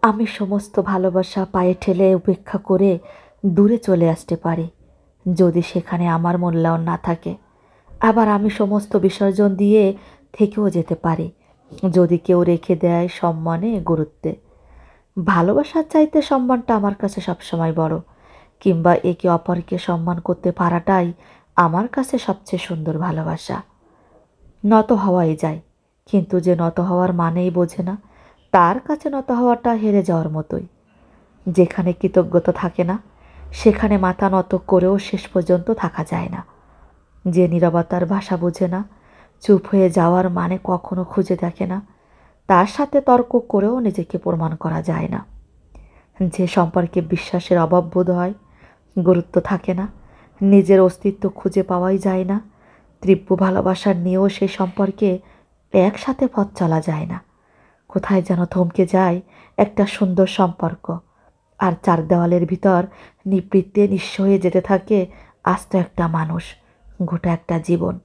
আমি সমস্ত ভালোবাসা পায়ে ঠেলে উপেক্ষা করে দূরে চলে আসতে পারি যদি সেখানে আমার মূল্যায়ন না থাকে। আবার আমি সমস্ত বিসর্জন দিয়ে থেকেও যেতে পারি যদি কেউ রেখে দেয় সম্মানে গুরুত্বে। ভালোবাসার চাইতে সম্মানটা আমার কাছে সবসময় বড়, কিংবা একে অপরকে সম্মান করতে পারাটাই আমার কাছে সবচেয়ে সুন্দর ভালোবাসা। নত হওয়াই যায়, কিন্তু যে নত হওয়ার মানেই বোঝে না তার কাছে নত হওয়াটা হেরে যাওয়ার মতোই। যেখানে কৃতজ্ঞতা থাকে না সেখানে মাথা নত করেও শেষ পর্যন্ত থাকা যায় না। যে নীরবতার ভাষা বোঝে না, চুপ হয়ে যাওয়ার মানে কখনো খুঁজে দেখে না, তার সাথে তর্ক করেও নিজেকে প্রমাণ করা যায় না। যে সম্পর্কে বিশ্বাসের অভাব বোধ হয়, গুরুত্ব থাকে না, নিজের অস্তিত্ব খুঁজে পাওয়াই যায় না, তীব্র ভালোবাসার নিয়েও সেই সম্পর্কে একসাথে পথ চলা যায় না। কোথায় যেন থমকে যায় একটা সুন্দর সম্পর্ক, আর চার দেওয়ালের ভিতর নিবৃত্তে নিঃস্ব হয়ে যেতে থাকে আস্ত একটা মানুষ, গোটা একটা জীবন।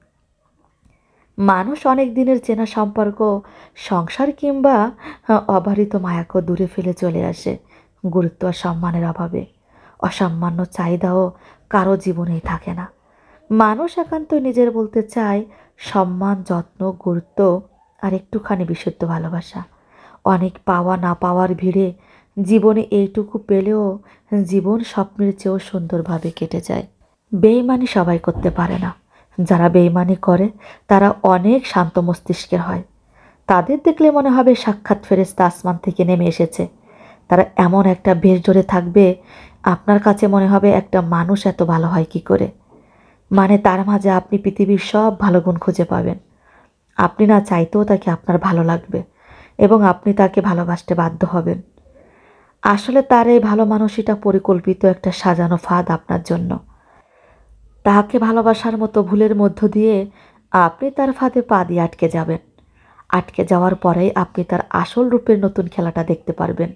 মানুষ অনেক দিনের চেনা সম্পর্ক, সংসার কিংবা অবারিত মায়াকেও দূরে ফেলে চলে আসে গুরুত্ব আর সম্মানের অভাবে। অসামান্য চাহিদাও কারো জীবনেই থাকে না। মানুষ একান্ত নিজের বলতে চায় সম্মান, যত্ন, গুরুত্ব আর একটুখানি বিশুদ্ধ ভালোবাসা। অনেক পাওয়া না পাওয়ার ভিড়ে জীবনে এইটুকু পেলেও জীবন স্বপ্নের চেয়েও সুন্দরভাবে কেটে যায়। বেইমানি সবাই করতে পারে না। যারা বেইমানি করে তারা অনেক শান্ত মস্তিষ্কের হয়। তাদের দেখলে মনে হবে সাক্ষাৎ ফেরেশতা আসমান থেকে নেমে এসেছে। তারা এমন একটা বেশ ধরে থাকবে, আপনার কাছে মনে হবে একটা মানুষ এত ভালো হয় কি করে। মানে তার মাঝে আপনি পৃথিবীর সব ভালো গুণ খুঁজে পাবেন। আপনি না চাইতেও তাকে আপনার ভালো লাগবে এবং আপনি তাকে ভালোবাসতে বাধ্য হবেন। আসলে তার এই ভালো মানুষটা পরিকল্পিত একটা সাজানো ফাঁদ আপনার জন্য। তাহাকে ভালোবাসার মতো ভুলের মধ্য দিয়ে আপনি তার ফাঁদে পা দিয়ে আটকে যাবেন। আটকে যাওয়ার পরেই আপনি তার আসল রূপের নতুন খেলাটা দেখতে পারবেন।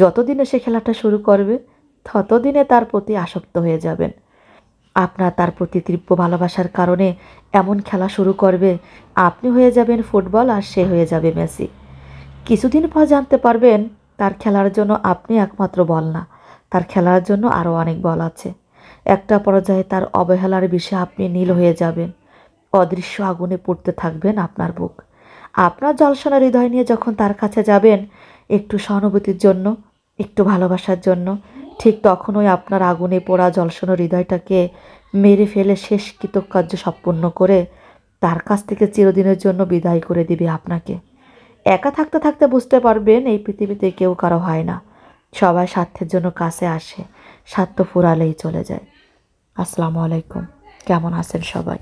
যতদিনে সে খেলাটা শুরু করবে ততদিনে তার প্রতি আসক্ত হয়ে যাবেন। আপনার তার প্রতি তীব্র ভালোবাসার কারণে এমন খেলা শুরু করবে, আপনি হয়ে যাবেন ফুটবল আর সে হয়ে যাবে মেসি। কিছুদিন পর জানতে পারবেন তার খেলার জন্য আপনি একমাত্র বল না, তার খেলার জন্য আরও অনেক বল আছে। একটা পর্যায়ে তার অবহেলার বিষে আপনি নীল হয়ে যাবেন। অদৃশ্য আগুনে পুড়তে থাকবেন আপনার বুক। আপনার জলসনা হৃদয় নিয়ে যখন তার কাছে যাবেন একটু সহানুভূতির জন্য, একটু ভালোবাসার জন্য, ঠিক তখনই আপনার আগুনে পোড়া জলসনা হৃদয়টাকে মেরে ফেলে শেষ কৃতকার্য সম্পূর্ণ করে তার কাছ থেকে চিরদিনের জন্য বিদায় করে দিবে আপনাকে। একা থাকতে থাকতে বুঝতে পারবেন এই পৃথিবীতে কেউ কারো হয় না। সবাই স্বার্থের জন্য কাছে আসে, স্বার্থ ফুরালেই চলে যায়। আসসালামু আলাইকুম। কেমন আছেন সবাই?